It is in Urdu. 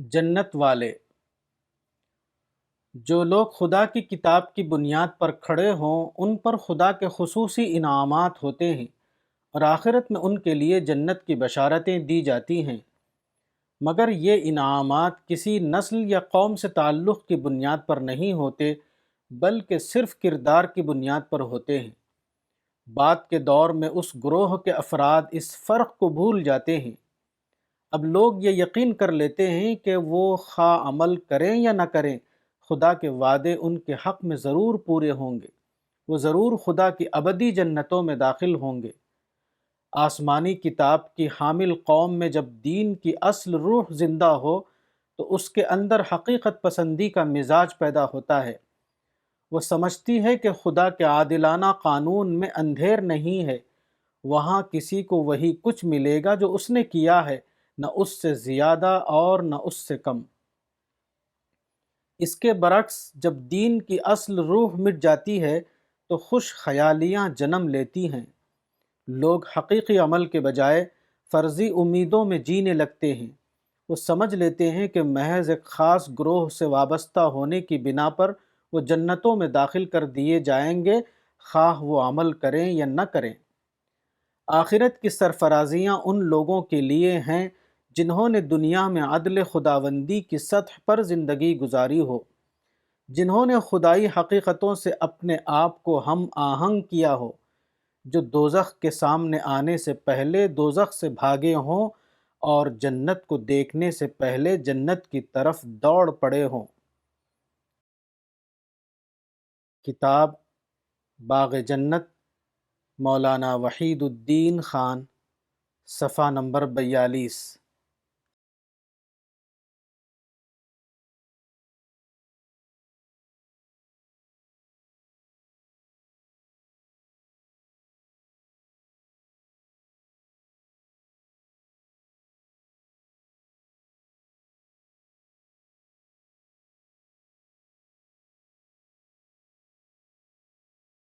جنت والے، جو لوگ خدا کی کتاب کی بنیاد پر کھڑے ہوں ان پر خدا کے خصوصی انعامات ہوتے ہیں اور آخرت میں ان کے لیے جنت کی بشارتیں دی جاتی ہیں، مگر یہ انعامات کسی نسل یا قوم سے تعلق کی بنیاد پر نہیں ہوتے بلکہ صرف کردار کی بنیاد پر ہوتے ہیں۔ بعد کے دور میں اس گروہ کے افراد اس فرق کو بھول جاتے ہیں۔ اب لوگ یہ یقین کر لیتے ہیں کہ وہ خواہ عمل کریں یا نہ کریں، خدا کے وعدے ان کے حق میں ضرور پورے ہوں گے، وہ ضرور خدا کی ابدی جنتوں میں داخل ہوں گے۔ آسمانی کتاب کی حامل قوم میں جب دین کی اصل روح زندہ ہو تو اس کے اندر حقیقت پسندی کا مزاج پیدا ہوتا ہے۔ وہ سمجھتی ہے کہ خدا کے عادلانہ قانون میں اندھیر نہیں ہے، وہاں کسی کو وہی کچھ ملے گا جو اس نے کیا ہے، نہ اس سے زیادہ اور نہ اس سے کم۔ اس کے برعکس جب دین کی اصل روح مٹ جاتی ہے تو خوش خیالیاں جنم لیتی ہیں۔ لوگ حقیقی عمل کے بجائے فرضی امیدوں میں جینے لگتے ہیں۔ وہ سمجھ لیتے ہیں کہ محض ایک خاص گروہ سے وابستہ ہونے کی بنا پر وہ جنتوں میں داخل کر دیے جائیں گے، خواہ وہ عمل کریں یا نہ کریں۔ آخرت کی سرفرازیاں ان لوگوں کے لیے ہیں جنہوں نے دنیا میں عدل خداوندی کی سطح پر زندگی گزاری ہو، جنہوں نے خدائی حقیقتوں سے اپنے آپ کو ہم آہنگ کیا ہو، جو دوزخ کے سامنے آنے سے پہلے دوزخ سے بھاگے ہوں اور جنت کو دیکھنے سے پہلے جنت کی طرف دوڑ پڑے ہوں۔ کتاب باغ جنت، مولانا وحید الدین خان، صفحہ نمبر 42۔